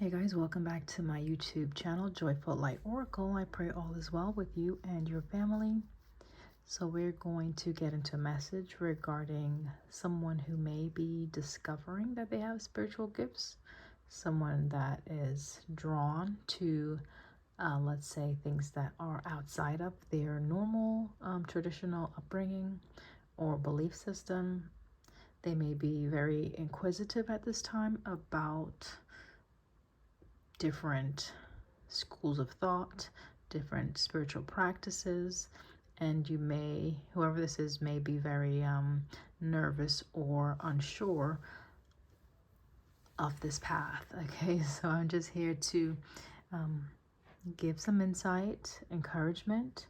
Hey guys, welcome back to my YouTube channel, Joyful Light Oracle. I pray all is well with you and your family. So we're going to get into a message regarding someone who may be discovering that they have spiritual gifts, someone that is drawn to, let's say, things that are outside of their normal, traditional upbringing or belief system. They may be very inquisitive at this time about different schools of thought, different spiritual practices, and you may, whoever this is, may be very nervous or unsure of this path. Okay, so I'm just here to give some insight, encouragement,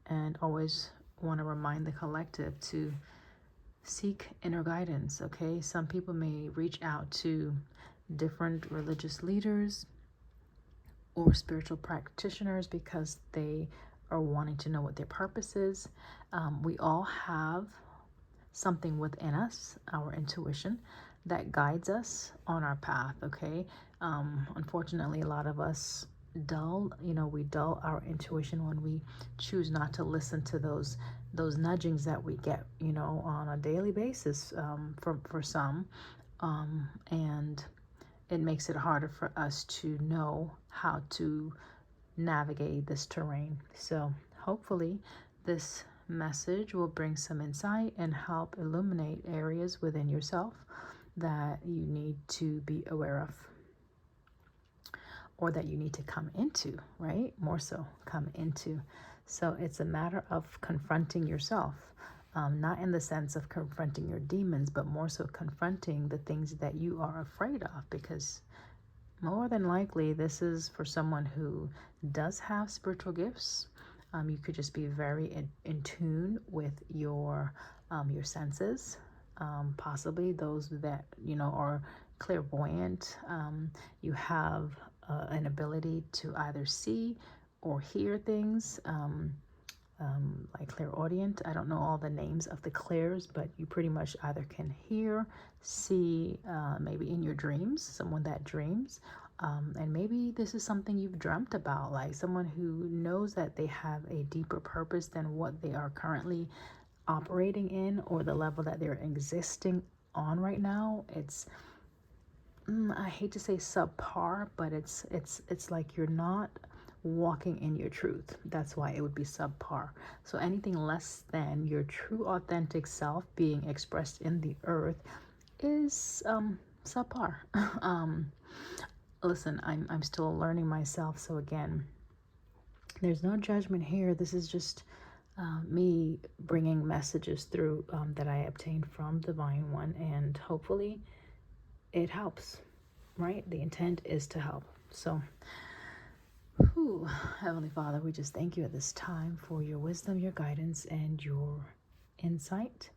and always want to remind the collective to seek inner guidance. Okay, some people may reach out to different religious leaders or spiritual practitioners because they are wanting to know what their purpose is. We all have something within us, our intuition, that guides us on our path. Okay, unfortunately, a lot of us we dull our intuition when we choose not to listen to those nudgings that we get, on a daily basis, for some, and it makes it harder for us to know how to navigate this terrain. So hopefully this message will bring some insight and help illuminate areas within yourself that you need to be aware of, or that you need to come into, right? More so, come into. So it's a matter of confronting yourself. Not in the sense of confronting your demons, but more so confronting the things that you are afraid of, because more than likely this is for someone who does have spiritual gifts. You could just be very in tune with your senses, possibly those that are clairvoyant. You have an ability to either see or hear things, like clairaudient. I don't know all the names of the clairs, but you pretty much either can hear, see, maybe in your dreams, someone that dreams. And maybe this is something you've dreamt about, like someone who knows that they have a deeper purpose than what they are currently operating in, or the level that they're existing on right now. It's, I hate to say subpar, but it's like you're not walking in your truth. That's why it would be subpar. So anything less than your true authentic self being expressed in the earth is subpar. Listen, I'm still learning myself, so again, there's no judgment here. This is just me bringing messages through that I obtained from Divine One, and hopefully it helps, right? The intent is to help. So Heavenly Father, we just thank you at this time for your wisdom, your guidance, and your insight.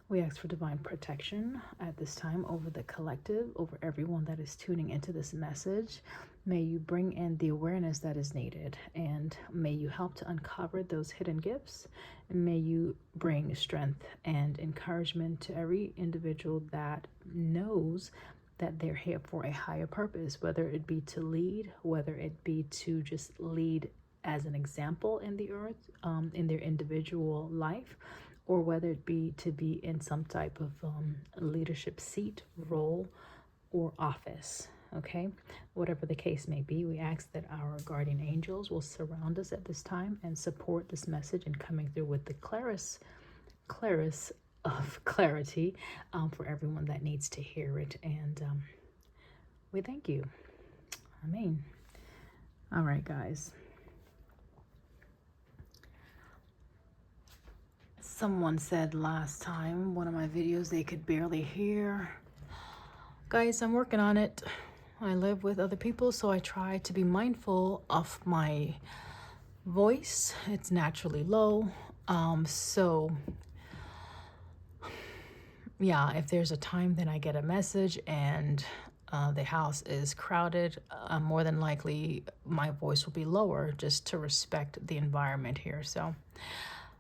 We ask for divine protection at this time over the collective, over everyone that is tuning into this message. May you bring in the awareness that is needed, and may you help to uncover those hidden gifts, and may you bring strength and encouragement to every individual that knows that they're here for a higher purpose, whether it be to lead, whether it be to just lead as an example in the earth, in their individual life, or whether it be to be in some type of leadership seat, role, or office. Okay, whatever the case may be, we ask that our guardian angels will surround us at this time and support this message in coming through with the clearest of clarity for everyone that needs to hear it. And we thank you. Amen. All right, guys. Someone said last time, one of my videos, they could barely hear. Guys, I'm working on it. I live with other people, so I try to be mindful of my voice. It's naturally low. So yeah, if there's a time then I get a message and the house is crowded, more than likely my voice will be lower, just to respect the environment here. So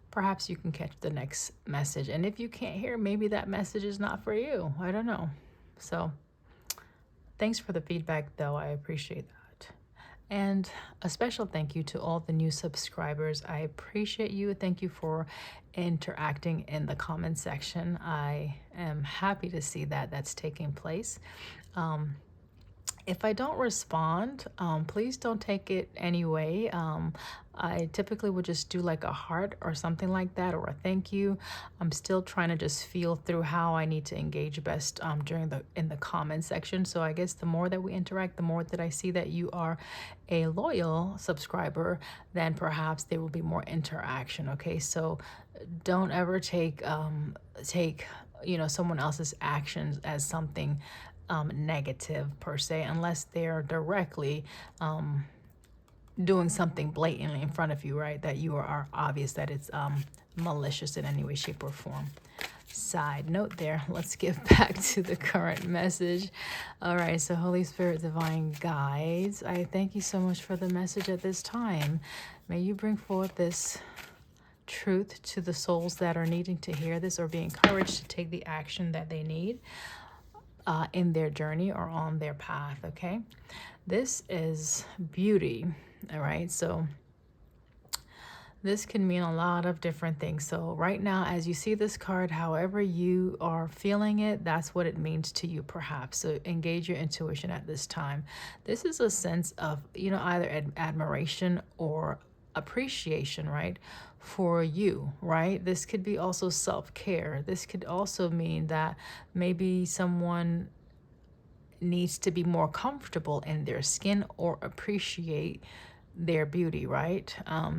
perhaps you can catch the next message. And if you can't hear, maybe that message is not for you. I don't know. So Thanks for the feedback, though. I appreciate that. And a special thank you to all the new subscribers. I appreciate you. Thank you for interacting in the comment section. I am happy to see that that's taking place. If I don't respond, please don't take it anyway. I typically would just do like a heart or something like that, or a thank you. I'm still trying to just feel through how I need to engage best in the comment section. So I guess the more that we interact, the more that I see that you are a loyal subscriber, then perhaps there will be more interaction. Okay, so don't ever take someone else's actions as something negative per se, unless they're directly doing something blatantly in front of you, right? That you are obvious that it's malicious in any way, shape, or form. Side note there. Let's get back to the current message. All right, so Holy Spirit, divine guides, I thank you so much for the message at this time. May you bring forth this truth to the souls that are needing to hear this or be encouraged to take the action that they need in their journey or on their path. Okay, this is beauty. All right, so this can mean a lot of different things. So right now, as you see this card, however you are feeling it, that's what it means to you, perhaps. So engage your intuition at this time. This is a sense of, either admiration or appreciation, right, for you, right? This could be also self-care. This could also mean that maybe someone needs to be more comfortable in their skin or appreciate their beauty, right?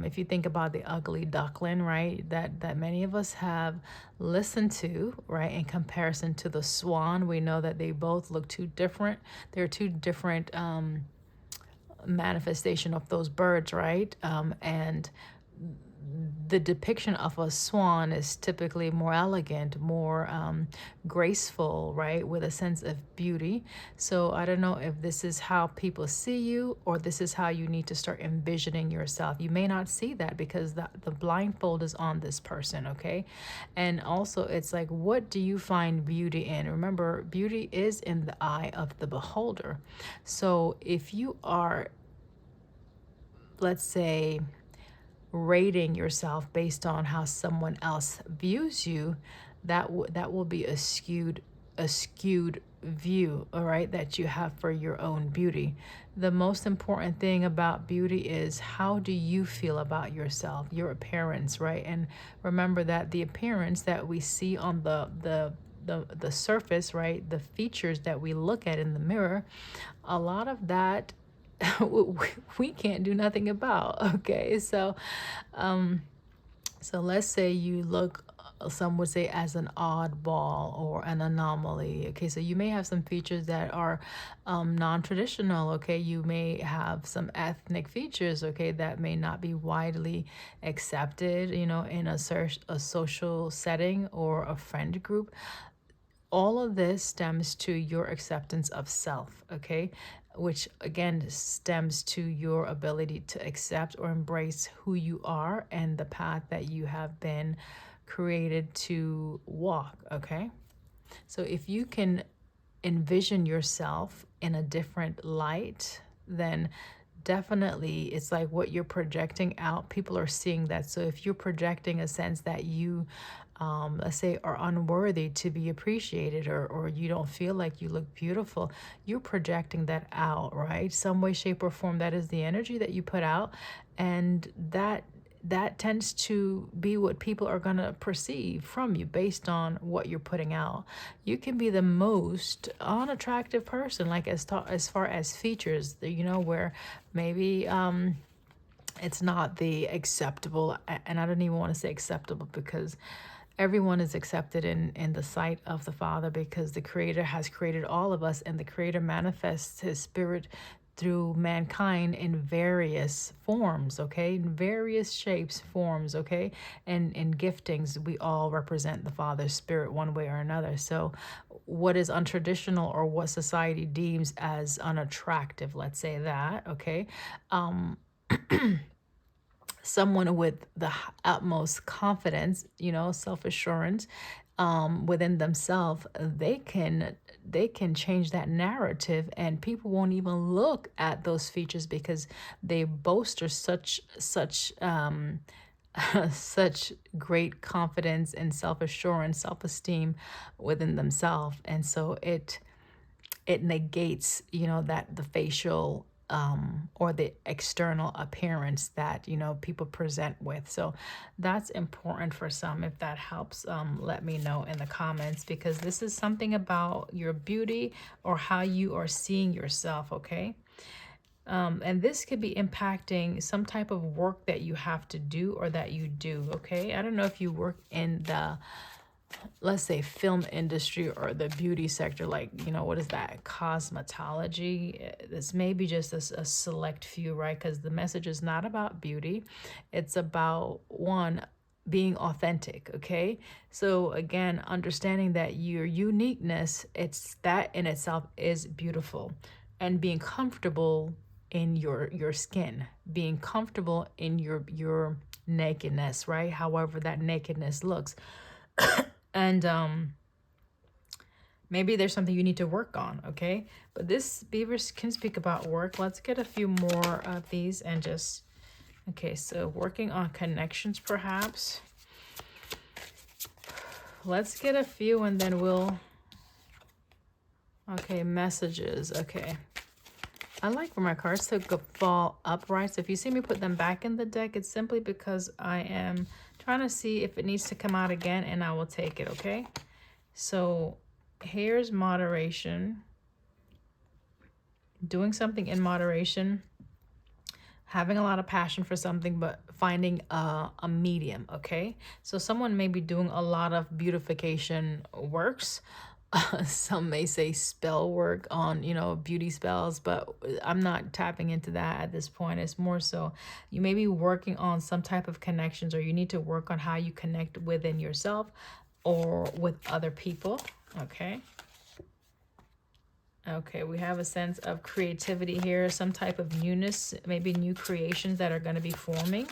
If you think about the ugly duckling, right, that many of us have listened to, right, in comparison to the swan, we know that they both look too different. They're two different manifestation of those birds, right? And the depiction of a swan is typically more elegant, more graceful, right, with a sense of beauty. So I don't know if this is how people see you, or this is how you need to start envisioning yourself. You may not see that because the blindfold is on this person, okay? And also, it's like, what do you find beauty in? Remember, beauty is in the eye of the beholder. So if you are, let's say, rating yourself based on how someone else views you, that will be a skewed view, all right, that you have for your own beauty. The most important thing about beauty is, how do you feel about yourself, your appearance, right? And remember that the appearance that we see on the surface, right, the features that we look at in the mirror, a lot of that we can't do nothing about. Okay, so let's say you look, some would say, as an oddball or an anomaly. Okay, so you may have some features that are non-traditional. Okay, you may have some ethnic features, okay, that may not be widely accepted, in a social setting or a friend group. All of this stems to your acceptance of self, okay? Which again stems to your ability to accept or embrace who you are and the path that you have been created to walk, okay? So if you can envision yourself in a different light, then definitely it's like what you're projecting out, people are seeing that. So if you're projecting a sense that you let's say, are unworthy to be appreciated, or you don't feel like you look beautiful, you're projecting that out, right? Some way, shape, or form, that is the energy that you put out, and that tends to be what people are going to perceive from you based on what you're putting out. You can be the most unattractive person, like as far as features, where maybe it's not the acceptable, and I don't even want to say acceptable, because everyone is accepted in the sight of the Father, because the Creator has created all of us, and the Creator manifests His Spirit through mankind in various forms, okay, in various shapes, forms, okay, and in giftings. We all represent the Father's Spirit one way or another. So what is untraditional, or what society deems as unattractive, let's say that, okay, someone with the utmost confidence, self-assurance within themselves, they can they can change that narrative, and people won't even look at those features because they boast such such great confidence and self-assurance, self-esteem within themselves. And so it negates, that the facial or the external appearance that, people present with. So that's important for some. If that helps, let me know in the comments, because this is something about your beauty or how you are seeing yourself, okay? And this could be impacting some type of work that you have to do or that you do, okay? I don't know if you work in the, let's say, film industry or the beauty sector, like, what is that, cosmetology. This may be just a select few, right? Because the message is not about beauty. It's about, one, being authentic, okay? So again, understanding that your uniqueness, it's that in itself is beautiful, and being comfortable in your skin, being comfortable in your nakedness, right? However that nakedness looks. And maybe there's something you need to work on, okay? But this beaver can speak about work. Let's get a few more of these and just, okay, so working on connections perhaps. Let's get a few and then we'll, okay, messages, okay. I like for my cards to fall upright. So if you see me put them back in the deck, it's simply because I am trying to see if it needs to come out again, and I will take it, okay? So here's moderation. Doing something in moderation. Having a lot of passion for something, but finding a medium, okay? So someone may be doing a lot of beautification works. Some may say spell work on, beauty spells, but I'm not tapping into that at this point. It's more so you may be working on some type of connections, or you need to work on how you connect within yourself or with other people, okay? Okay, we have a sense of creativity here, some type of newness, maybe new creations that are going to be forming.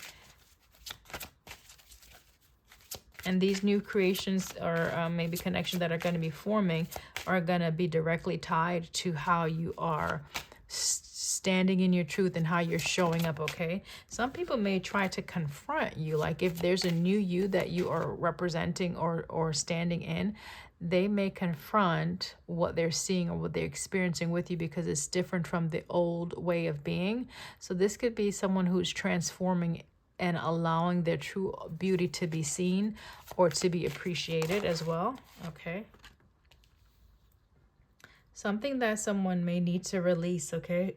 And these new creations or maybe connections that are going to be forming are going to be directly tied to how you are standing in your truth and how you're showing up, okay? Some people may try to confront you, like if there's a new you that you are representing or standing in, they may confront what they're seeing or what they're experiencing with you because it's different from the old way of being. So this could be someone who's transforming and allowing their true beauty to be seen or to be appreciated as well, okay? Something that someone may need to release, okay?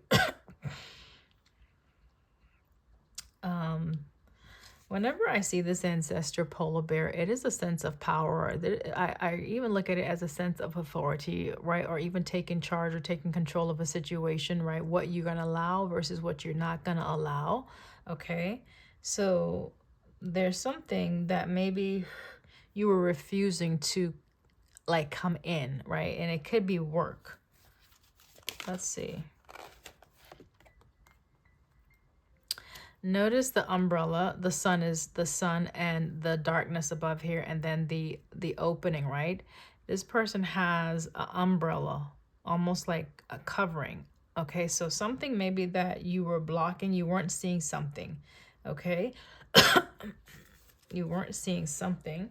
Whenever I see this ancestor polar bear, it is a sense of power. I even look at it as a sense of authority, right? Or even taking charge or taking control of a situation, right? What you're going to allow versus what you're not going to allow, okay? So there's something that maybe you were refusing to, like, come in, right? And it could be work. Let's see. Notice the umbrella. The sun is the sun and the darkness above here, and then the opening, right? This person has an umbrella, almost like a covering. Okay, so something maybe that you were blocking, you weren't seeing something, okay? You weren't seeing something,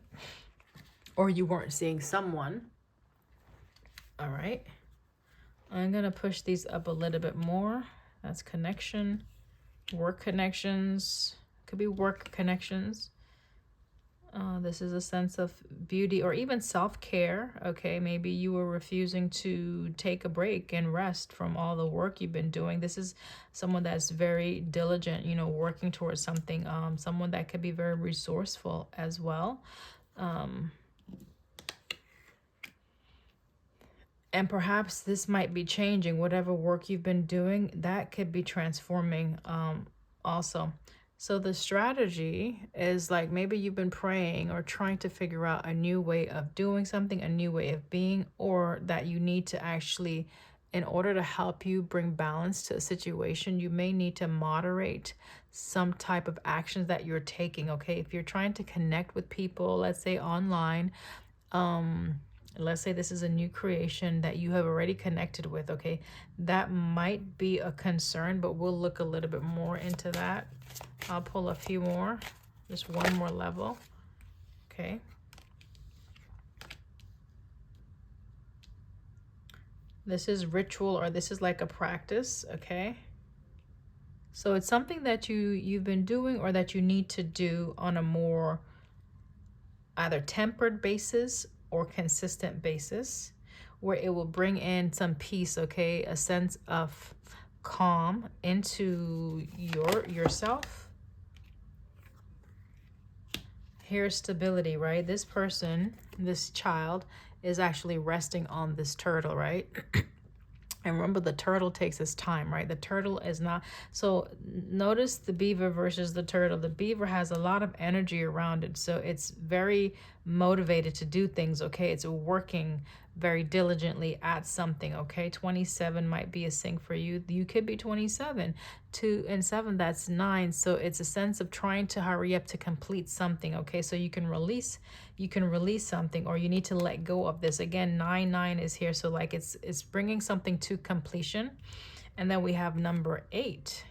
or you weren't seeing someone. All right. I'm going to push these up a little bit more. That's connection. Work connections, could be work connections. This is a sense of beauty or even self-care, okay? Maybe you were refusing to take a break and rest from all the work you've been doing. This is someone that's very diligent, working towards something. Someone that could be very resourceful as well. And perhaps this might be changing. Whatever work you've been doing, that could be transforming also. So the strategy is like maybe you've been praying or trying to figure out a new way of doing something, a new way of being, or that you need to actually, in order to help you bring balance to a situation, you may need to moderate some type of actions that you're taking, okay? If you're trying to connect with people, let's say online, let's say this is a new creation that you have already connected with, okay? That might be a concern, but we'll look a little bit more into that. I'll pull a few more, just one more level, okay? This is ritual, or this is like a practice, okay? So it's something that you've been doing or that you need to do on a more either tempered basis or consistent basis, where it will bring in some peace, okay? A sense of calm into yourself. Here's stability, right? This person, this child, is actually resting on this turtle, right? And remember, the turtle takes its time, right? The turtle is not... So notice the beaver versus the turtle. The beaver has a lot of energy around it. So it's very motivated to do things, okay? It's working very diligently at something, okay? 27 might be a sync for you. You could be 27. 2 and 7, that's 9. So it's a sense of trying to hurry up to complete something, okay? So you can release something, or you need to let go of this. Again, 9 is here, so like it's bringing something to completion. And then we have number 8.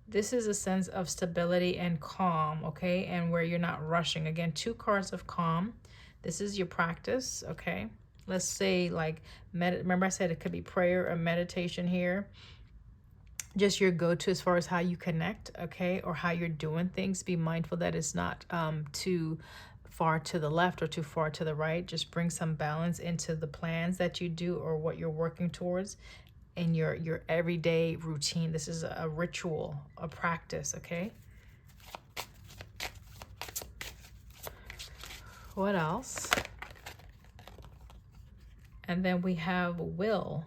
This is a sense of stability and calm, okay? And where you're not rushing. Again, 2 cards of calm. This is your practice, okay? Let's say like, remember I said it could be prayer or meditation here. Just your go-to as far as how you connect, okay? Or how you're doing things. Be mindful that it's not too far to the left or too far to the right. Just bring some balance into the plans that you do or what you're working towards in your everyday routine. This is a ritual, a practice, okay? What else? And then we have will,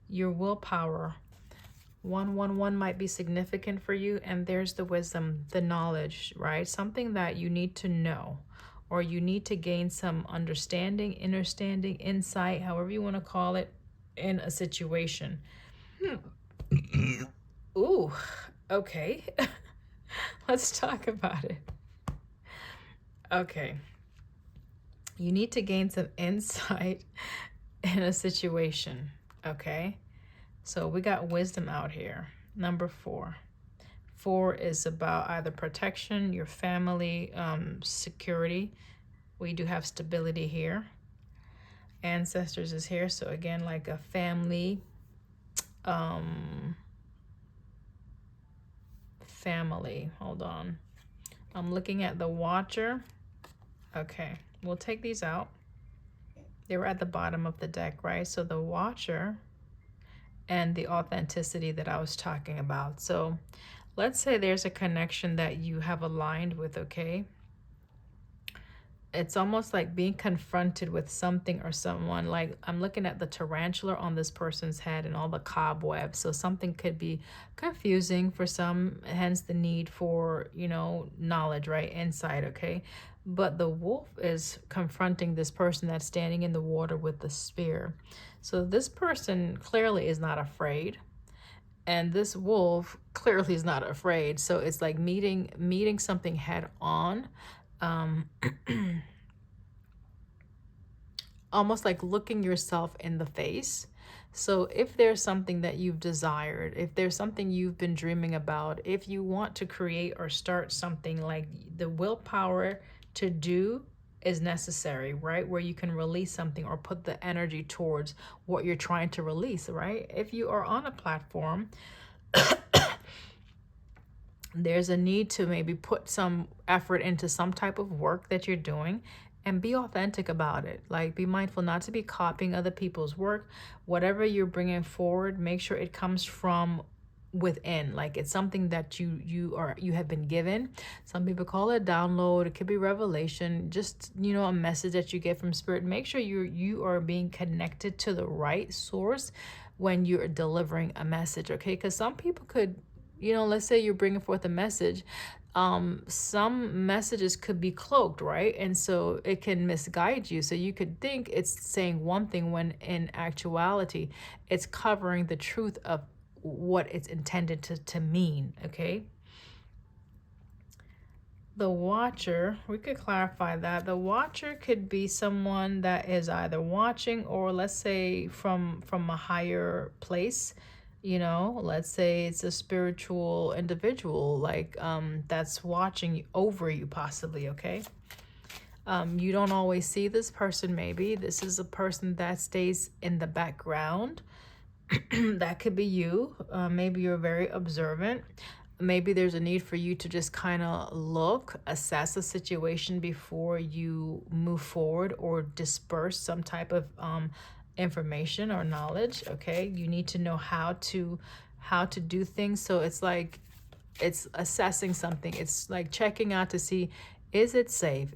your willpower. 111 might be significant for you, and there's the wisdom, the knowledge, right? Something that you need to know, or you need to gain some understanding, understanding, insight, however you want to call it, in a situation. Ooh, okay. Let's talk about it. Okay. You need to gain some insight in a situation, okay? So we got wisdom out here. Number 4. 4 is about either protection, your family, security. We do have stability here. Ancestors is here. So again, like a family, hold on. I'm looking at the Watcher. Okay, we'll take these out. They were at the bottom of the deck, right? So the Watcher and the authenticity that I was talking about. So let's say there's a connection that you have aligned with, okay? It's almost like being confronted with something or someone. Like I'm looking at the tarantula on this person's head and all the cobwebs. So something could be confusing for some, hence the need for, you know, knowledge, right? Insight, okay? But the wolf is confronting this person that's standing in the water with the spear. So this person clearly is not afraid. And this wolf clearly is not afraid. So it's like meeting something head on. Almost like looking yourself in the face. So if there's something that you've desired, if there's something you've been dreaming about, if you want to create or start something, like the willpower to do is necessary, right? Where you can release something or put the energy towards what you're trying to release, right? If you are on a platform, there's a need to maybe put some effort into some type of work that you're doing and be authentic about it. Like be mindful not to be copying other people's work. Whatever you're bringing forward, make sure it comes from within. Like it's something that you have been given. Some people call it download. It could be revelation, just, you know, a message that you get from spirit. Make sure you are being connected to the right source when you're delivering a message, okay? Because some people could, you know, let's say you're bringing forth a message. Some messages could be cloaked, right? And so it can misguide you. So you could think it's saying one thing when in actuality, it's covering the truth of what it's intended to mean, okay? The watcher, we could clarify that. The watcher could be someone that is either watching, or let's say from a higher place, you know, let's say it's a spiritual individual, like that's watching over you possibly, okay? You don't always see this person, maybe. This is a person that stays in the background. That could be you. Maybe you're very observant. Maybe there's a need for you to just kind of look, assess the situation before you move forward or disperse some type of information or knowledge. Okay, you need to know how to do things. So it's like it's assessing something. It's like checking out to see, is it safe?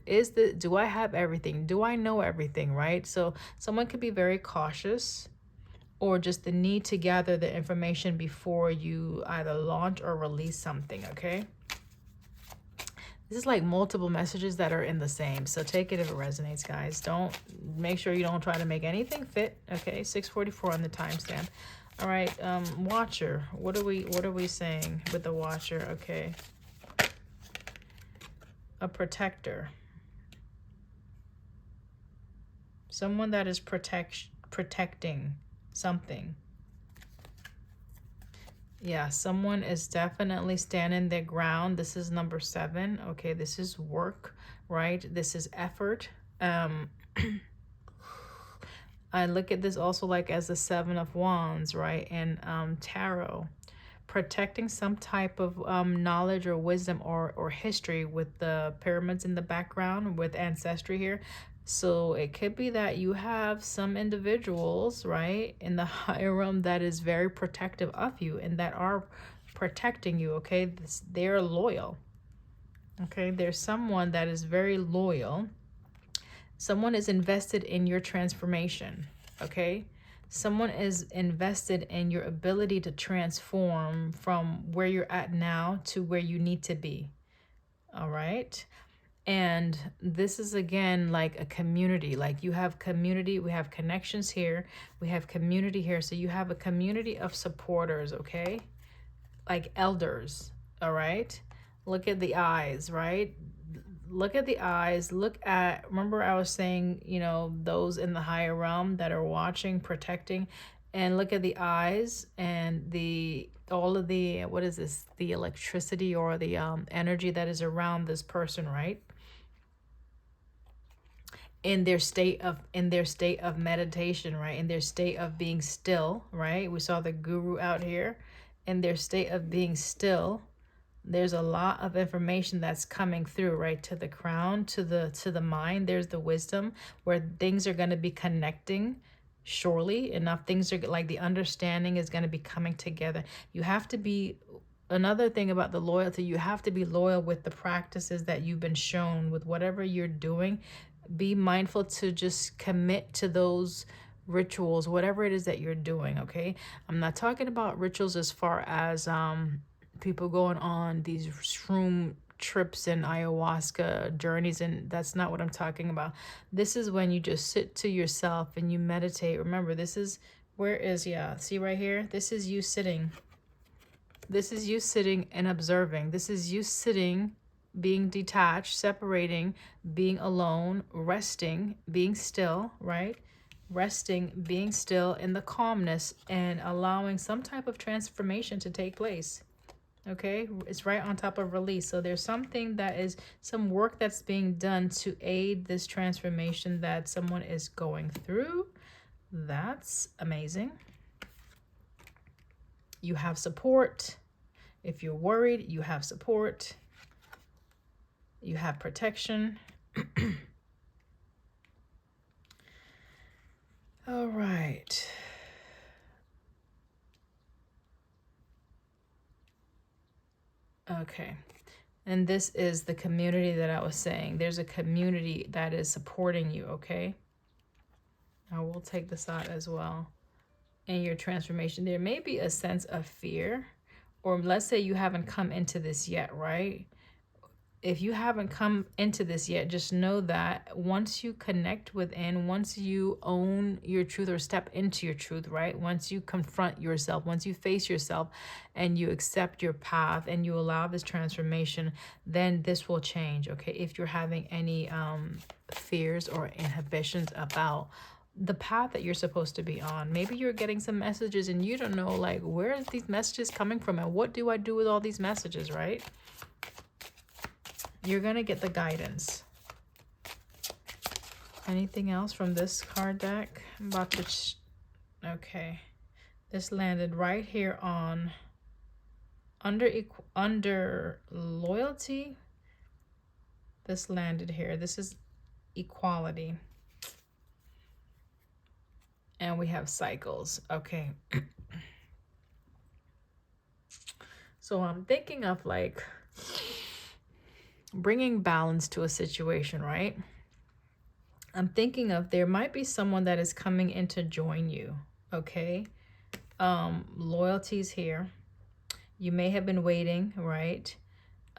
Do I have everything? Do I know everything, right? So someone could be very cautious, or just the need to gather the information before you either launch or release something, okay? This is like multiple messages that are in the same, so take it if it resonates, guys. Don't, make sure you don't try to make anything fit, okay? 6:44 on the timestamp. All right, watcher. What are we saying with the watcher? Okay. A protector. Someone that is protecting something. Yeah, someone is definitely standing their ground. This is number 7. Okay, this is work, right? This is effort. I look at this also like as the 7 of Wands, right? And tarot. Protecting some type of knowledge or wisdom or history, with the pyramids in the background, with ancestry here. So it could be that you have some individuals, right, in the higher realm that is very protective of you and that are protecting you, okay? They're loyal, okay? There's someone that is very loyal. Someone is invested in your transformation, okay? Someone is invested in your ability to transform from where you're at now to where you need to be, all right? And this is again like a community, like you have community, we have connections here, we have community here. So you have a community of supporters, okay? Like elders, all right? Look at the eyes, right? Look at the eyes. Look at, remember I was saying, you know, those in the higher realm that are watching, protecting, and look at the eyes and the all of the, what is this, the electricity or the energy that is around this person, right? In their state of meditation, right? In their state of being still, right? We saw the guru out here. In their state of being still, there's a lot of information that's coming through, right? To the crown, to the mind. There's the wisdom where things are going to be connecting. Surely enough, things are like the understanding is going to be coming together. You have to be, another thing about the loyalty, you have to be loyal with the practices that you've been shown with whatever you're doing. Be mindful to just commit to those rituals, whatever it is that you're doing, okay? I'm not talking about rituals as far as people going on these shroom trips and ayahuasca journeys, and that's not what I'm talking about. This is when you just sit to yourself and you meditate. Remember, this is where is, yeah, see right here, this is you sitting. This is you sitting and observing. This is you sitting, being detached, separating, being alone, resting, being still, right? Resting, being still in the calmness and allowing some type of transformation to take place. Okay, it's right on top of release. So there's something that is, some work that's being done to aid this transformation that someone is going through. That's amazing. You have support. If you're worried, you have support. You have protection. All right. Okay. And this is the community that I was saying. There's a community that is supporting you, okay? I will take this out as well. In your transformation, there may be a sense of fear, or let's say you haven't come into this yet, right? if you haven't come into this yet, just know that once you connect within, once you own your truth or step into your truth, right? Once you confront yourself, once you face yourself and you accept your path and you allow this transformation, then this will change, okay? If you're having any fears or inhibitions about the path that you're supposed to be on, maybe you're getting some messages and you don't know, like, where are these messages coming from and what do I do with all these messages, right? You're going to get the guidance. Anything else from this card deck? I'm about to... okay. This landed right here on under loyalty. This landed here. This is equality. And we have cycles. Okay. So I'm thinking of like bringing balance to a situation, right? I'm thinking of there might be someone that is coming in to join you, okay? Loyalty's here. You may have been waiting, right?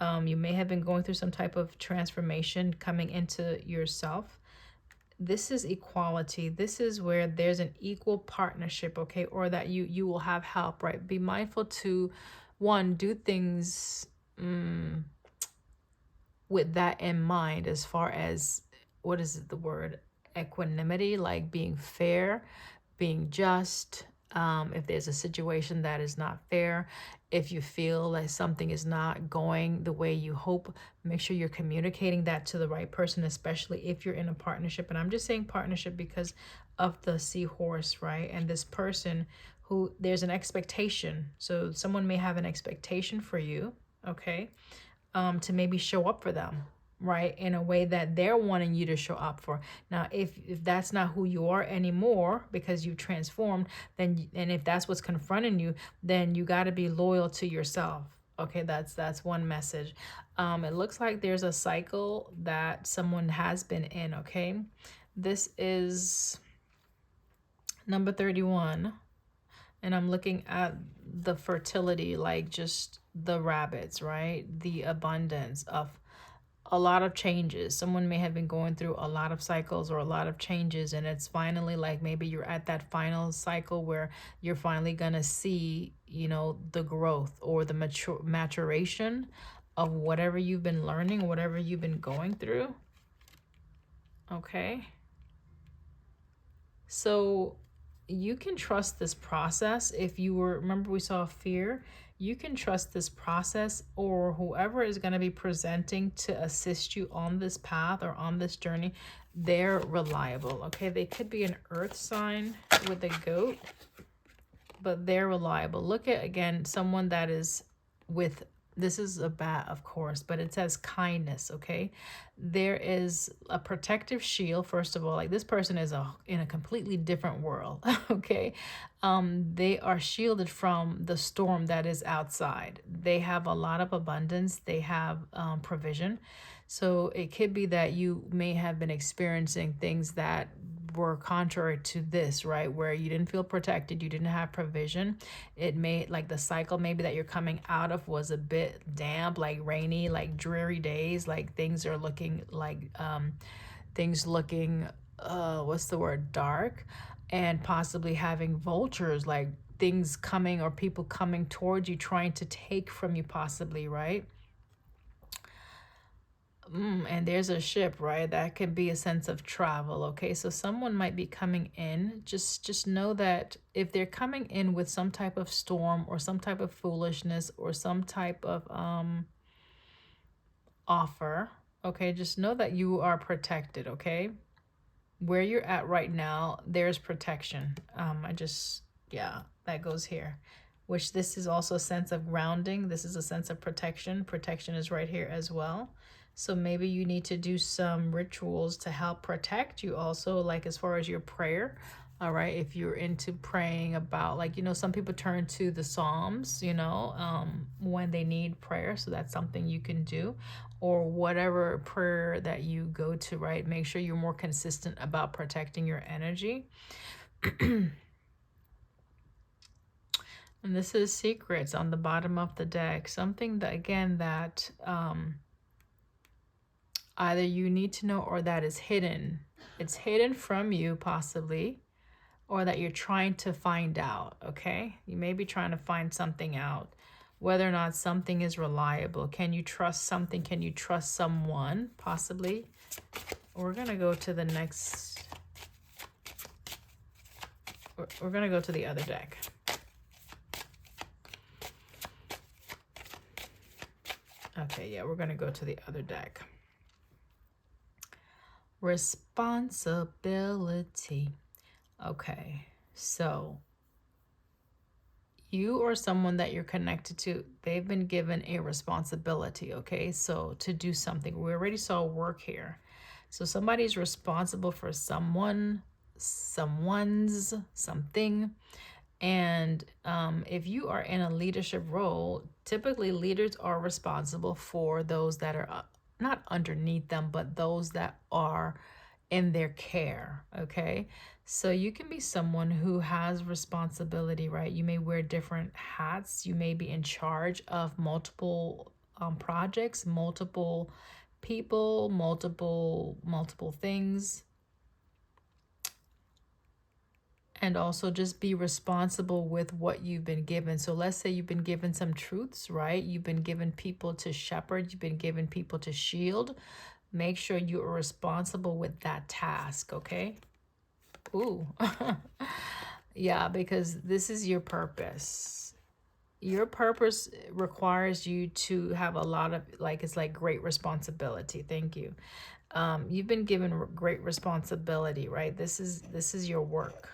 You may have been going through some type of transformation coming into yourself. This is equality. This is where there's an equal partnership, okay? Or that you will have help, right? Be mindful to, one, do things with that in mind, as far as, what is it, the word? Equanimity, like being fair, being just. If there's a situation that is not fair, if you feel like something is not going the way you hope, make sure you're communicating that to the right person, especially if you're in a partnership. And I'm just saying partnership because of the seahorse, right? And this person who, there's an expectation. So someone may have an expectation for you, okay? To maybe show up for them, right, in a way that they're wanting you to show up for. Now, if that's not who you are anymore because you've transformed, then, and if that's what's confronting you, then you got to be loyal to yourself. Okay, that's one message. It looks like there's a cycle that someone has been in, okay? This is number 31. And I'm looking at the fertility, like just the rabbits, right? The abundance of a lot of changes. Someone may have been going through a lot of cycles or a lot of changes, and it's finally like maybe you're at that final cycle where you're finally gonna see, you know, the growth or the maturation of whatever you've been learning, whatever you've been going through. Okay. So you can trust this process. If you were, remember we saw fear, you can trust this process, or whoever is going to be presenting to assist you on this path or on this journey, they're reliable. Okay, they could be an earth sign with a goat, but they're reliable. Look at, again, someone that is with, this is a bat, of course, but it says kindness, okay? There is a protective shield, first of all. Like, this person is in a completely different world, okay? They are shielded from the storm that is outside. They have a lot of abundance. They have provision. So it could be that you may have been experiencing things that were contrary to this, right? Where you didn't feel protected, you didn't have provision. It may, like the cycle maybe that you're coming out of was a bit damp, like rainy, like dreary days, like things are looking like, what's the word, dark, and possibly having vultures, like things coming or people coming towards you, trying to take from you possibly, right? And there's a ship, right? That could be a sense of travel. Okay, so someone might be coming in. Just know that if they're coming in with some type of storm or some type of foolishness or some type of offer, okay, just know that you are protected. Okay, where you're at right now, there's protection. Yeah, that goes here. Which, this is also a sense of grounding. This is a sense of protection. Protection is right here as well. So maybe you need to do some rituals to help protect you also, like as far as your prayer. All right, if you're into praying about, like, you know, some people turn to the Psalms, you know, when they need prayer. So that's something you can do, or whatever prayer that you go to, right? Make sure you're more consistent about protecting your energy. And this is secrets on the bottom of the deck. Something that, again, that Either you need to know or that is hidden. It's hidden from you possibly, or that you're trying to find out, okay? You may be trying to find something out, whether or not something is reliable. Can you trust something? Can you trust someone, possibly? We're going to go to the next, we're going to go to the other deck. Okay, yeah, we're going to go to the other deck. Responsibility. Okay, so you or someone that you're connected to, they've been given a responsibility, okay? So to do something. We already saw work here. So somebody's responsible for someone, someone's, something. And if you are in a leadership role, typically leaders are responsible for those that are not underneath them, but those that are in their care, okay? So you can be someone who has responsibility, right? You may wear different hats. You may be in charge of multiple projects, multiple people, multiple things. And also just be responsible with what you've been given. So let's say you've been given some truths, right? You've been given people to shepherd. You've been given people to shield. Make sure you are responsible with that task, okay? Ooh. Yeah, because this is your purpose. Your purpose requires you to have a lot of, like, it's like great responsibility. Thank you. You've been given great responsibility, right? This is your work.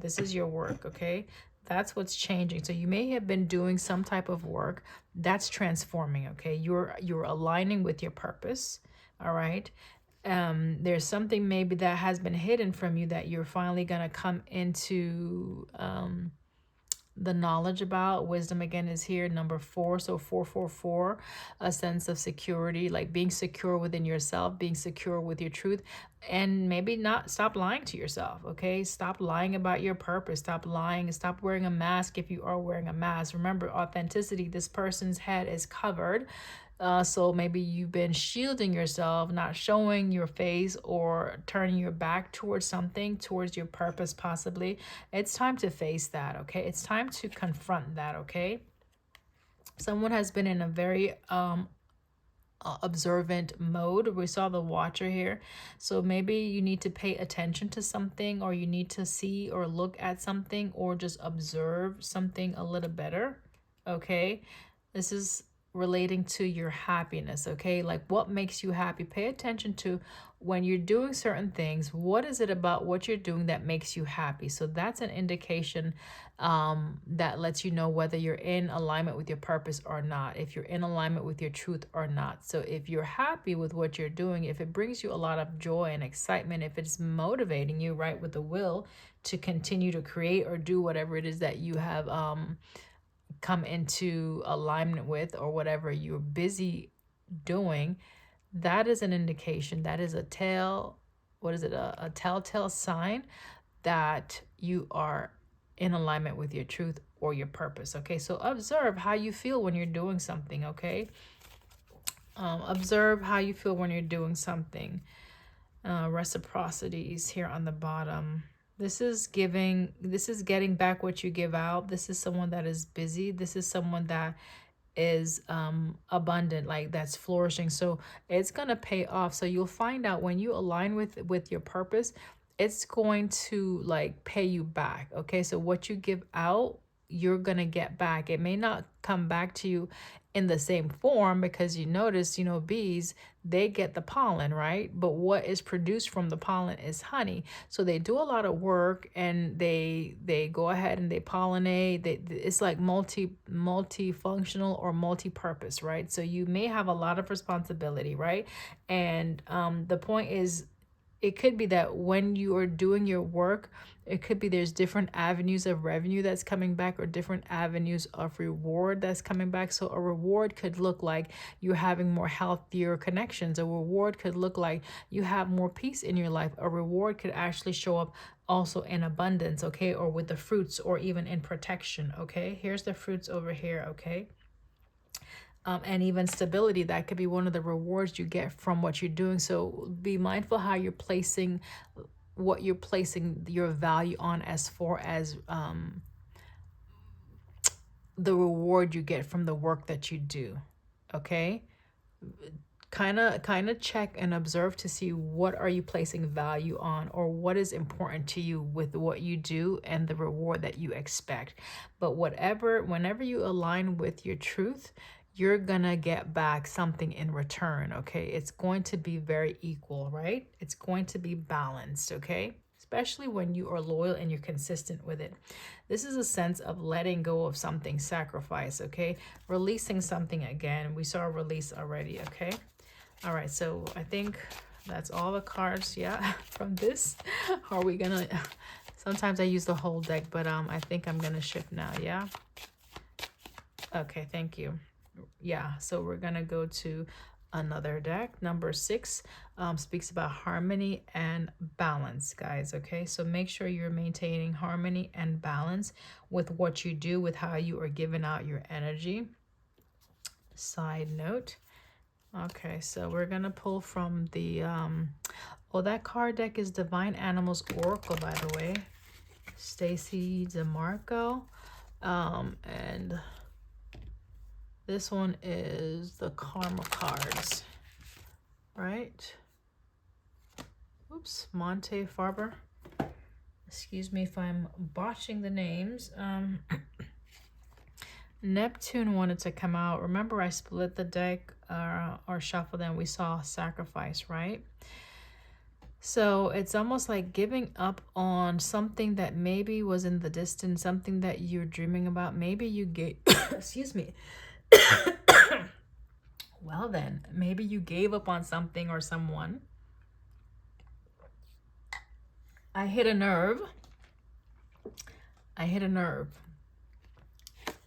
This is your work, okay? That's what's changing. So you may have been doing some type of work that's transforming, okay? You're aligning with your purpose, all right? There's something maybe that has been hidden from you that you're finally gonna come into the knowledge about. Wisdom again is here, number 4. So 444, a sense of security, like being secure within yourself, being secure with your truth, and maybe not stop lying to yourself. Okay, stop lying about your purpose. Stop lying. Stop wearing a mask if you are wearing a mask. Remember, authenticity. This person's head is covered. So maybe you've been shielding yourself, not showing your face or turning your back towards something, towards your purpose possibly. It's time to face that, okay? It's time to confront that, okay? Someone has been in a very observant mode. We saw the watcher here. So maybe you need to pay attention to something, or you need to see or look at something, or just observe something a little better, okay? This is relating to your happiness, okay? Like what makes you happy? Pay attention to when you're doing certain things. What is it about what you're doing that makes you happy? So that's an indication that lets you know whether you're in alignment with your purpose or not, if you're in alignment with your truth or not. So if you're happy with what you're doing, if it brings you a lot of joy and excitement, if it's motivating you, right, with the will to continue to create or do whatever it is that you have come into alignment with, or whatever you're busy doing, that is an indication, that is a a telltale sign that you are in alignment with your truth or your purpose, okay? So observe how you feel when you're doing something, okay? Observe how you feel when you're doing something. Reciprocities here on the bottom. This is getting back what you give out. This is someone that is busy. This is someone that is abundant, like that's flourishing. So it's gonna pay off. So you'll find out when you align with your purpose, it's going to like pay you back, okay? So what you give out, you're gonna get back. It may not come back to you in the same form, because you notice, bees, they get the pollen, right? But what is produced from the pollen is honey. So they do a lot of work, and they go ahead and they pollinate. It's like multifunctional or multi-purpose, right? So you may have a lot of responsibility, right? And the point is, it could be that when you are doing your work, it could be there's different avenues of revenue that's coming back, or different avenues of reward that's coming back. So a reward could look like you're having more healthier connections. A reward could look like you have more peace in your life. A reward could actually show up also in abundance, okay? Or with the fruits, or even in protection, okay? Here's the fruits over here, okay? and even stability. That could be one of the rewards you get from what you're doing. So be mindful how you're placing what you're placing your value on as far as the reward you get from the work that you do. Okay, kind of check and observe to see what are you placing value on, or what is important to you with what you do and the reward that you expect. But whenever you align with your truth, you're gonna get back something in return. Okay, it's going to be very equal, right? It's going to be balanced. Okay, especially when you are loyal and you're consistent with it. This is a sense of letting go of something, sacrifice. Okay, releasing something. Again, we saw a release already. Okay, all right, so I think that's all the cards, yeah, from this. Are we gonna, sometimes I use the whole deck, but I think I'm gonna shift now, yeah? Okay, thank you. Yeah, so we're gonna go to another deck. Number 6 speaks about harmony and balance, guys, okay? So make sure you're maintaining harmony and balance with what you do, with how you are giving out your energy. Side note. Okay, so we're gonna pull from the that card deck is Divine Animals Oracle, by the way. Stacy DeMarco. And this one is the Karma cards, right? Oops, Monte Farber. Excuse me if I'm botching the names. Neptune wanted to come out. Remember, I split the deck or shuffled, and we saw sacrifice, right? So it's almost like giving up on something that maybe was in the distance, something that you're dreaming about. Maybe you gave, excuse me. Well then, maybe you gave up on something or someone. I hit a nerve.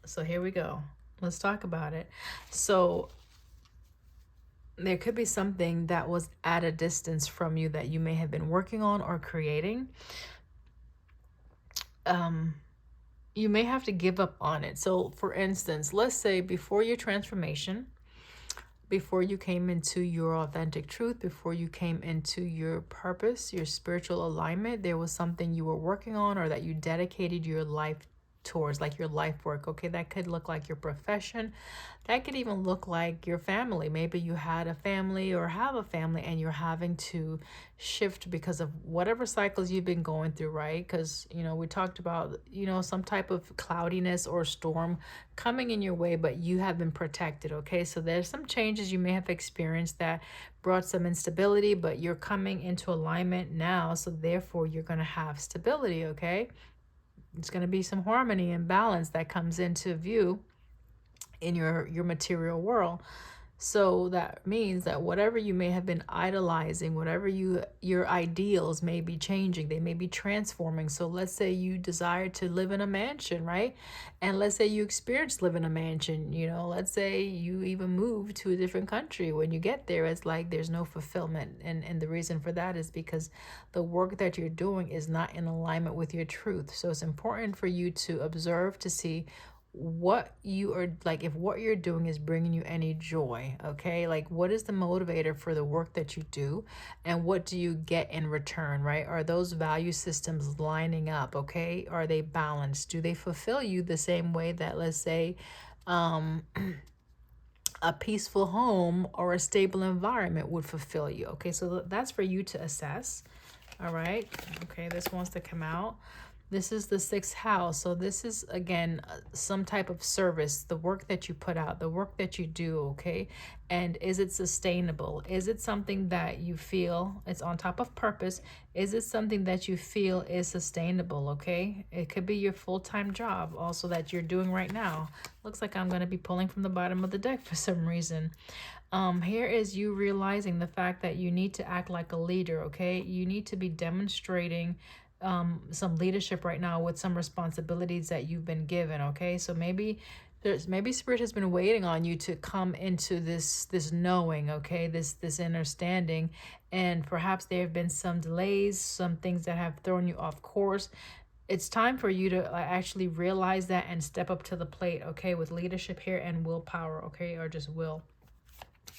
So here we go. Let's talk about it. So there could be something that was at a distance from you that you may have been working on or creating. You may have to give up on it. So for instance, let's say before your transformation, before you came into your authentic truth, before you came into your purpose, your spiritual alignment, there was something you were working on or that you dedicated your life towards, like your life work. Okay, that could look like your profession. That could even look like your family. Maybe you had a family or have a family and you're having to shift because of whatever cycles you've been going through, right? Because, we talked about, some type of cloudiness or storm coming in your way, but you have been protected, okay? So there's some changes you may have experienced that brought some instability, but you're coming into alignment now, so therefore you're going to have stability, okay? It's going to be some harmony and balance that comes into view in your material world. So that means that whatever you may have been idolizing, whatever your ideals may be changing, they may be transforming. So let's say you desire to live in a mansion, right? And let's say you experience live in a mansion, let's say you even move to a different country. When you get there, it's like there's no fulfillment. And the reason for that is because the work that you're doing is not in alignment with your truth. So it's important for you to observe to see what you are like, if what you're doing is bringing you any joy. Okay, like what is the motivator for the work that you do, and what do you get in return, right? Are those value systems lining up? Okay, are they balanced? Do they fulfill you the same way that, let's say, a peaceful home or a stable environment would fulfill you? Okay, so that's for you to assess. All right, okay, this wants to come out. This is the 6th house. So this is, again, some type of service, the work that you put out, the work that you do, okay? And is it sustainable? Is it something that you feel it's on top of purpose? Is it something that you feel is sustainable, okay? It could be your full-time job also that you're doing right now. Looks like I'm going to be pulling from the bottom of the deck for some reason. Here is you realizing the fact that you need to act like a leader, okay? You need to be demonstrating some leadership right now with some responsibilities that you've been given, okay? So maybe Spirit has been waiting on you to come into this knowing, okay? This understanding, and perhaps there have been some delays, some things that have thrown you off course. it's time for you to actually realize that and step up to the plate, okay, with leadership here and willpower, okay, or just will.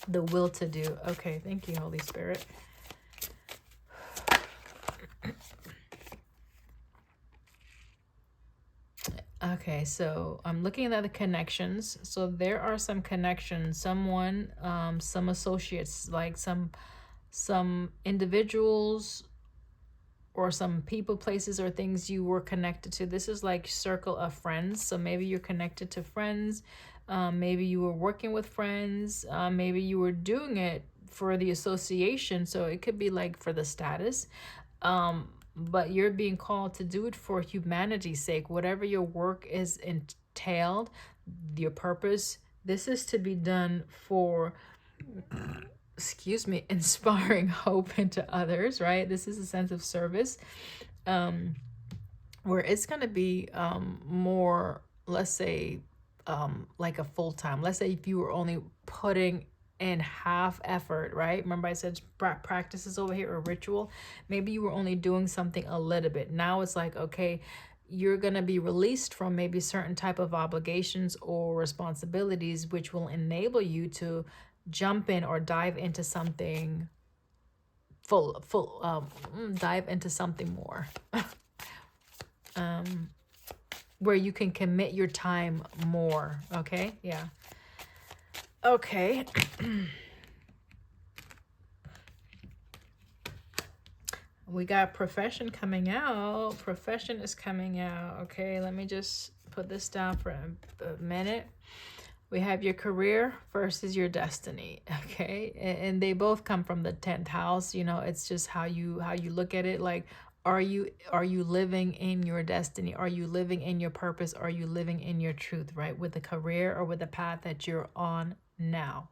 The will to do. Okay, thank you, Holy Spirit. Okay, so I'm looking at the connections. So there are some connections, someone, some associates, like some individuals or some people, places, or things you were connected to. This is like circle of friends. So maybe you're connected to friends. Maybe you were working with friends. Maybe you were doing it for the association. So it could be like for the status. But you're being called to do it for humanity's sake. Whatever your work is entailed, your purpose, this is to be done for, excuse me, inspiring hope into others, right? This is a sense of service, where it's going to be more, let's say, like a full-time. Let's say if you were only putting in half effort, right? Remember I said practices over here, or ritual. Maybe you were only doing something a little bit. Now it's like, okay, you're going to be released from maybe certain type of obligations or responsibilities, which will enable you to jump in or dive into something dive into something more. Where you can commit your time more. Okay, yeah. Okay. We got profession coming out. Profession is coming out. Okay, let me just put this down for a minute. We have your career versus your destiny. Okay, and they both come from the 10th house. You know, it's just how you look at it. Like, are you living in your destiny? Are you living in your purpose? Are you living in your truth, right? With the career or with the path that you're on now.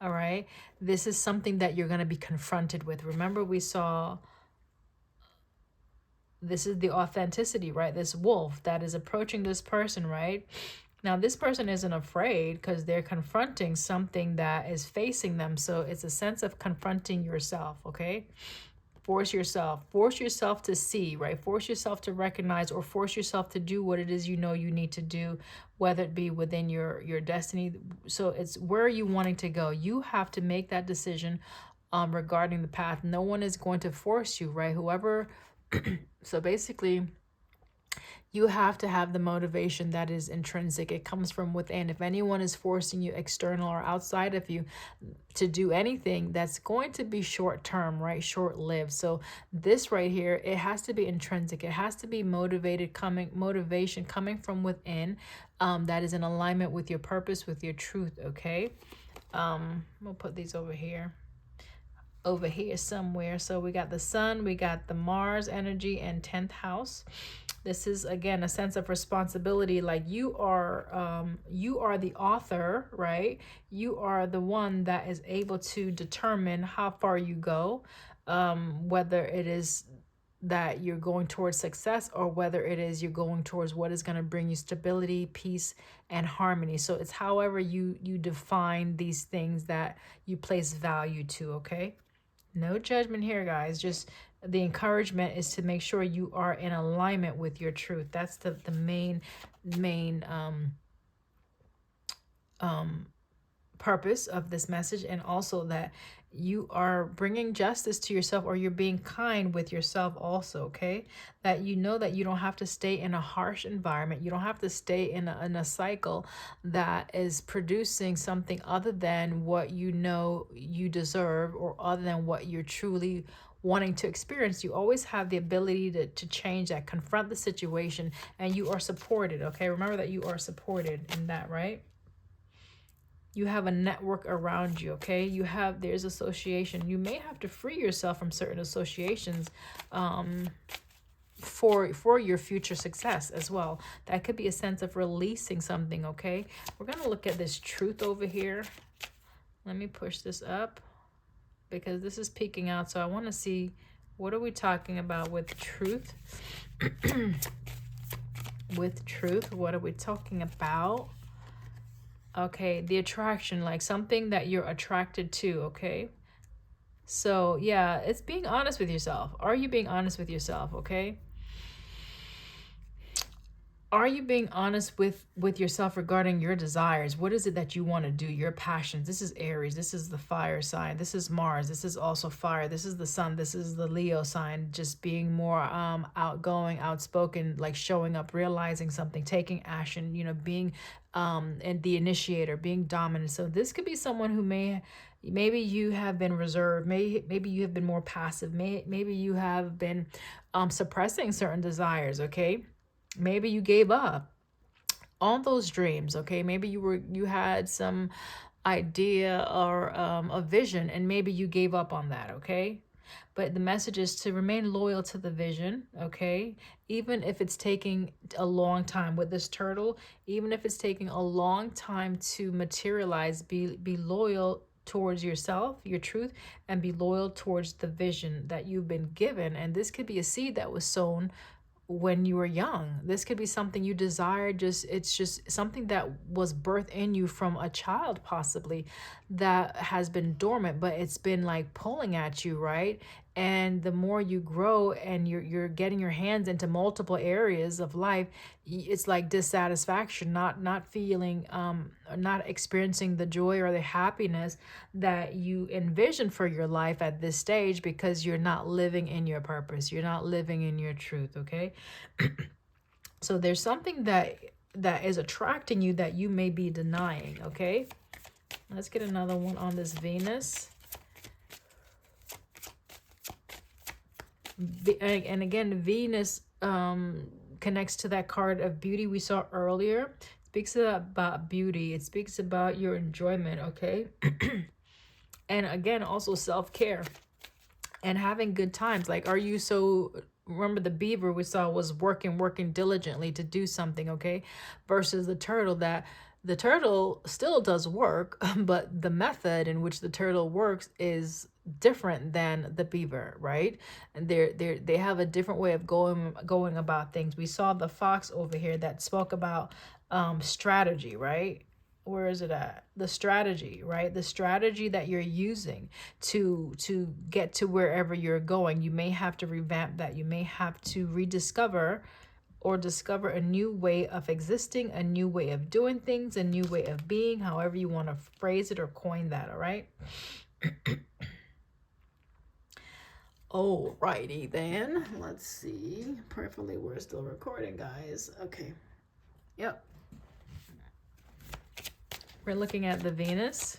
All right, this is something that you're going to be confronted with. Remember, we saw, this is the authenticity, right? This wolf that is approaching this person, right? Now, this person isn't afraid because they're confronting something that is facing them. So it's a sense of confronting yourself, okay? Force yourself to see, right? Force yourself to recognize, or force yourself to do what it is you know you need to do, whether it be within your destiny. So it's, where are you wanting to go? You have to make that decision regarding the path. No one is going to force you, right? Whoever, so basically, you have to have the motivation that is intrinsic. It comes from within. If anyone is forcing you, external or outside of you, to do anything, that's going to be short term, right? Short lived. So this right here, it has to be intrinsic. It has to be motivation coming from within, that is in alignment with your purpose, with your truth. Okay. We'll put these over here somewhere. So we got the sun, we got the Mars energy, and 10th house. This is, again, a sense of responsibility. Like, you are the author, right? You are the one that is able to determine how far you go, whether it is that you're going towards success, or whether it is you're going towards what is going to bring you stability, peace, and harmony. So it's however you define these things that you place value to. Okay, no judgment here, guys. Just the encouragement is to make sure you are in alignment with your truth. That's the main purpose of this message. And also that you are bringing justice to yourself, or you're being kind with yourself also. Okay, that you know that you don't have to stay in a harsh environment. You don't have to stay in a cycle that is producing something other than what you know you deserve, or other than what you're truly wanting to experience. You always have the ability to change that, confront the situation, and you are supported. Okay, remember that you are supported in that, right? You have a network around you. Okay, there's association. You may have to free yourself from certain associations for your future success as well. That could be a sense of releasing something. Okay, we're gonna look at this truth over here. Let me push this up because this is peeking out, so I want to see, what are we talking about with truth? With truth, what are we talking about? Okay, the attraction, like something that you're attracted to. Okay, so yeah, it's being honest with yourself. Are you being honest with yourself? Okay, are you being honest with yourself regarding your desires? What is it that you want to do? Your passions. This is Aries. This is the fire sign. This is Mars. This is also fire. This is the sun. This is the Leo sign. Just being more outgoing, outspoken, like showing up, realizing something, taking action, you know, being and the initiator, being dominant. So this could be someone who maybe you have been reserved, maybe you have been more passive, maybe you have been suppressing certain desires, okay? Maybe you gave up on those dreams, okay? Maybe you had some idea or a vision, and maybe you gave up on that, okay? But the message is to remain loyal to the vision, okay? Even if it's taking a long time with this turtle, even if it's taking a long time to materialize, be loyal towards yourself, your truth, and be loyal towards the vision that you've been given. And this could be a seed that was sown when you were young. This could be something you desired, it's just something that was birthed in you from a child, possibly, that has been dormant, but it's been like pulling at you, right? And the more you grow and you're getting your hands into multiple areas of life, it's like dissatisfaction, not feeling not experiencing the joy or the happiness that you envision for your life at this stage, because you're not living in your purpose, you're not living in your truth, okay? So there's something that is attracting you that you may be denying, okay? Let's get another one on this Venus. And again, Venus connects to that card of beauty we saw earlier. It speaks about beauty. It speaks about your enjoyment, okay? And again, also self-care and having good times. Like, are you so... Remember the beaver we saw was working diligently to do something, okay? Versus the turtle, that the turtle still does work, but the method in which the turtle works is different than the beaver, right? And they have a different way of going about things. We saw the fox over here that spoke about strategy, right? Where is it at? The strategy, right? The strategy that you're using to get to wherever you're going. You may have to revamp that. You may have to rediscover or discover a new way of existing, a new way of doing things, a new way of being, however you want to phrase it or coin that, all right? Alrighty then. Let's see. Prayerfully, we're still recording, guys. Okay. Yep. We're looking at the Venus.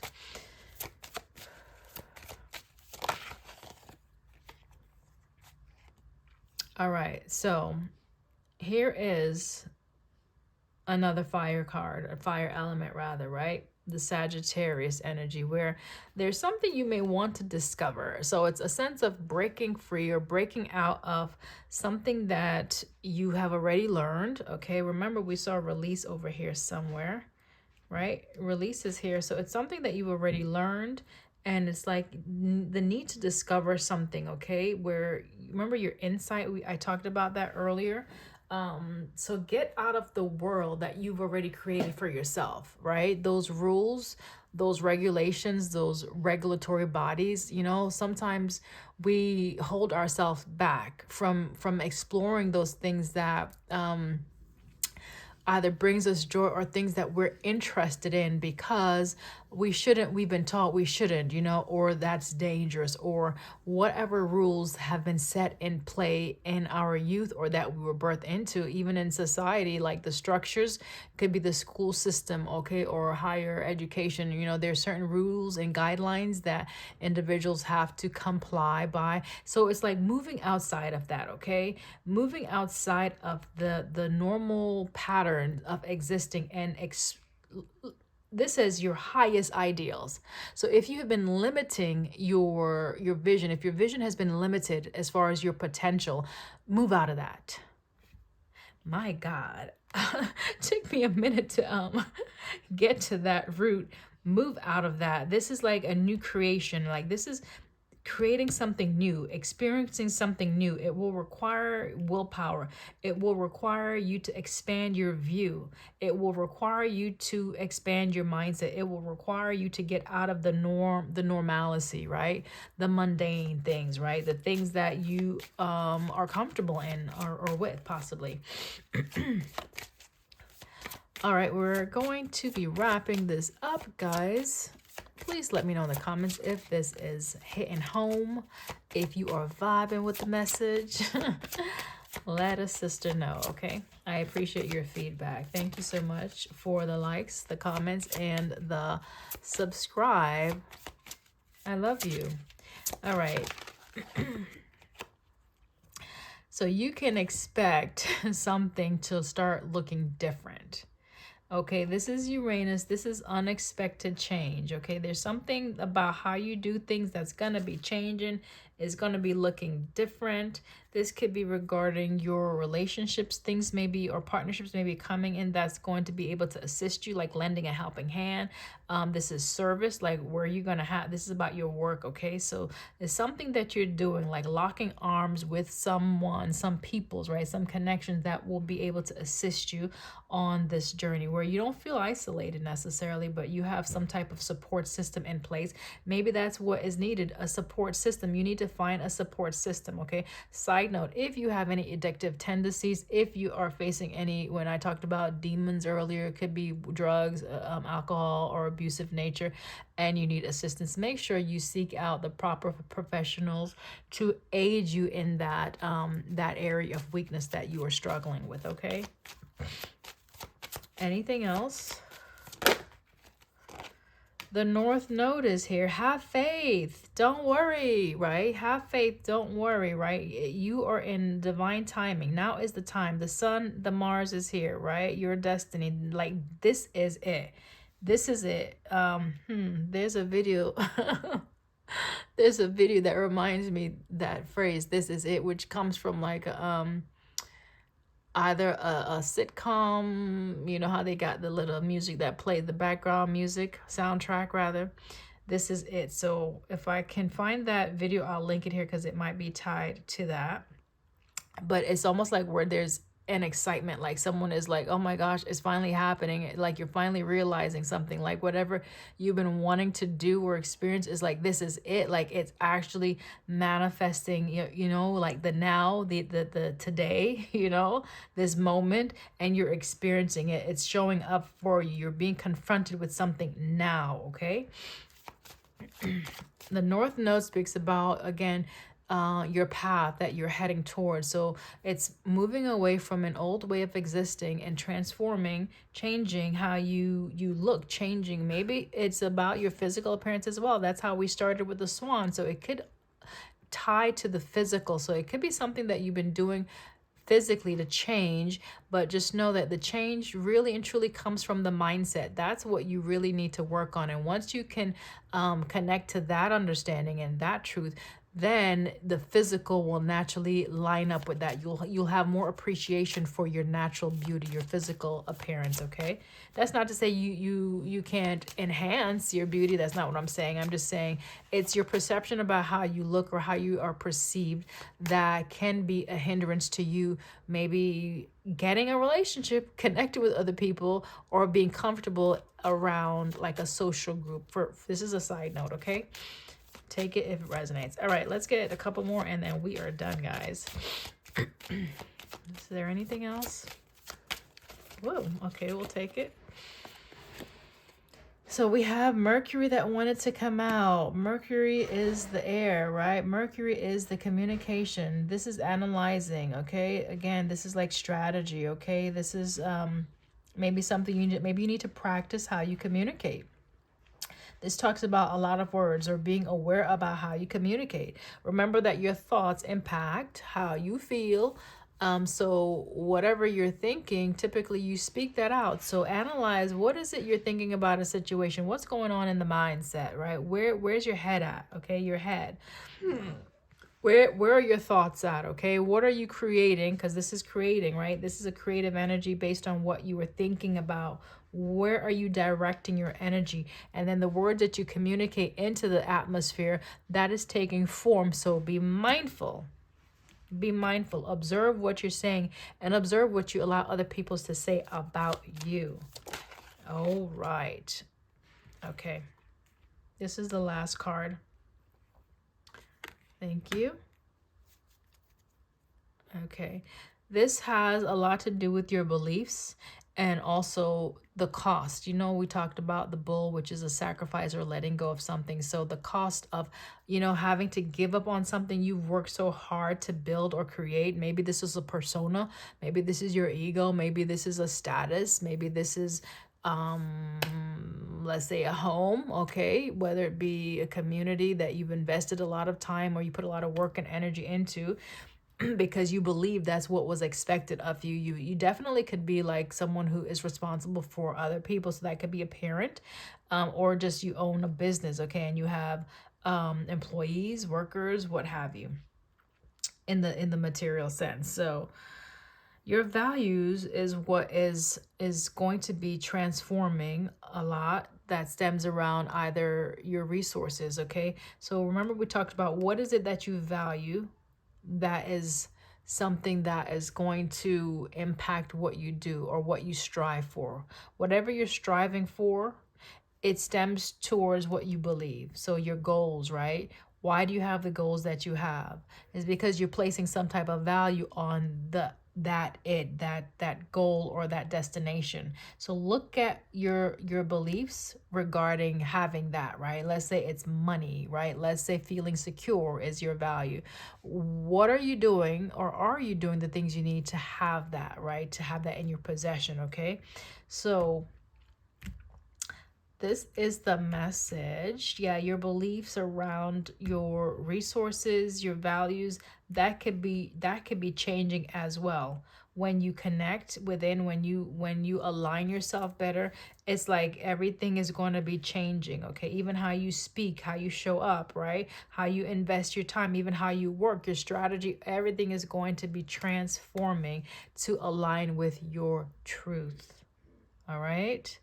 All right, so here is another fire card, a fire element rather, right? The Sagittarius energy, where there's something you may want to discover. So it's a sense of breaking free or breaking out of something that you have already learned, okay? Remember, we saw release over here somewhere, right? Release is here. So it's something that you've already learned, and it's like the need to discover something, okay? Where, remember your insight, I talked about that earlier. So get out of the world that you've already created for yourself, right? Those rules, those regulations, those regulatory bodies, you know, sometimes we hold ourselves back from exploring those things that either brings us joy or things that we're interested in, because we've been taught we shouldn't, you know, or that's dangerous, or whatever rules have been set in play in our youth or that we were birthed into, even in society, like the structures could be the school system, okay, or higher education. You know, there's certain rules and guidelines that individuals have to comply by. So it's like moving outside of that, okay? Moving outside of the normal pattern of existing and this is your highest ideals. So if you have been limiting your vision, if your vision has been limited as far as your potential, move out of that. My God, took me a minute to get to that root. Move out of that. This is like a new creation. Like, this is creating something new, experiencing something new. It will require willpower. It will require you to expand your view. It will require you to expand your mindset. It will require you to get out of the norm, the normalcy, right? The mundane things, right? The things that you are comfortable in or with, possibly. All right, we're going to be wrapping this up, guys. Please let me know in the comments if this is hitting home, if you are vibing with the message. Let a sister know, okay? I appreciate your feedback. Thank you so much for the likes, the comments, and the subscribe. I love you. All right. So you can expect something to start looking different. Okay, this is Uranus. This is unexpected change. Okay, there's something about how you do things that's going to be changing, is going to be looking different. This could be regarding your relationships, things maybe, or partnerships maybe coming in that's going to be able to assist you, like lending a helping hand. This is service, like where you're going to have, this is about your work. Okay, so it's something that you're doing, like locking arms with someone, some peoples, right? Some connections that will be able to assist you on this journey where you don't feel isolated necessarily, but you have some type of support system in place. Maybe that's what is needed, a support system. You need to find a support system, okay? Side note, if you have any addictive tendencies, if you are facing any, when I talked about demons earlier, it could be drugs, alcohol, or abusive nature, and you need assistance, make sure you seek out the proper professionals to aid you in that that area of weakness that you are struggling with, okay? Anything else? The North Node is here. Have faith. Don't worry, right? Have faith. Don't worry, right? You are in divine timing. Now is the time. The sun, the Mars is here, right? Your destiny. Like, this is it. This is it. There's a video. There's a video that reminds me that phrase, this is it, which comes from like either a sitcom, you know how they got the little music that played, the background music, soundtrack rather. This is it. So if I can find that video, I'll link it here because it might be tied to that. But it's almost like where there's an excitement, like someone is like, oh my gosh, it's finally happening, like you're finally realizing something, like whatever you've been wanting to do or experience is like, this is it, like it's actually manifesting, you know, like the now, the today, you know, this moment, and you're experiencing it, it's showing up for you, you're being confronted with something now, okay? The North Node speaks about, again, your path that you're heading towards. So it's moving away from an old way of existing and transforming, changing how you look, changing. Maybe it's about your physical appearance as well. That's how we started with the swan. So it could tie to the physical. So it could be something that you've been doing physically to change, but just know that the change really and truly comes from the mindset. That's what you really need to work on. And once you can connect to that understanding and that truth, then the physical will naturally line up with that. You'll have more appreciation for your natural beauty, your physical appearance, okay? That's not to say you can't enhance your beauty. That's not what I'm saying. I'm just saying it's your perception about how you look or how you are perceived that can be a hindrance to you maybe getting a relationship, connecting with other people, or being comfortable around like a social group. This is a side note, okay? Take it if it resonates. All right, let's get a couple more and then we are done, guys. Is there anything else? Whoa, okay, we'll take it. So we have Mercury that wanted to come out. Mercury is the air, right? Mercury is the communication. This is analyzing, okay? Again, this is like strategy, okay? This is maybe something maybe you need to practice how you communicate. This talks about a lot of words or being aware about how you communicate. Remember that your thoughts impact how you feel. So whatever you're thinking, typically you speak that out. So analyze, what is it you're thinking about a situation? What's going on in the mindset, right? Where's your head at? Okay, your head. Where are your thoughts at? Okay, what are you creating? Because this is creating, right? This is a creative energy based on what you were thinking about. Where are you directing your energy? And then the words that you communicate into the atmosphere, that is taking form. So be mindful. Be mindful. Observe what you're saying and observe what you allow other people to say about you. All right. Okay. This is the last card. Thank you. Okay. This has a lot to do with your beliefs and also the cost. You know, we talked about the bull, which is a sacrifice or letting go of something. So the cost of, you know, having to give up on something you've worked so hard to build or create. Maybe this is a persona, maybe this is your ego, maybe this is a status, maybe this is let's say a home, okay, whether it be a community that you've invested a lot of time or you put a lot of work and energy into, because you believe that's what was expected of you. You definitely could be like someone who is responsible for other people. So that could be a parent, or just you own a business, okay, and you have employees, workers, what have you, in the material sense. So your values is what is going to be transforming a lot that stems around either your resources, okay? So remember we talked about what is it that you value that is something that is going to impact what you do or what you strive for. Whatever you're striving for, it stems towards what you believe. So your goals, right? Why do you have the goals that you have? Is because you're placing some type of value on that goal or that destination. So look at your beliefs regarding having that, right? Let's say it's money, right? Let's say feeling secure is your value. What are you doing, or are you doing the things you need to have that, right? To have that in your possession, okay? So this is the message. Yeah, your beliefs around your resources, your values, that could be changing as well. When you connect within, when you align yourself better, it's like everything is going to be changing, okay? Even how you speak, how you show up, right? How you invest your time, even how you work, your strategy, everything is going to be transforming to align with your truth. All right?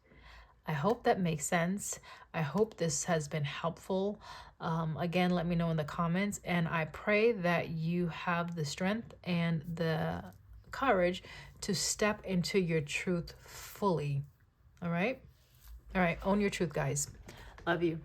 I hope that makes sense. I hope this has been helpful. Again, let me know in the comments, and I pray that you have the strength and the courage to step into your truth fully. All right? All right, own your truth, guys. Love you.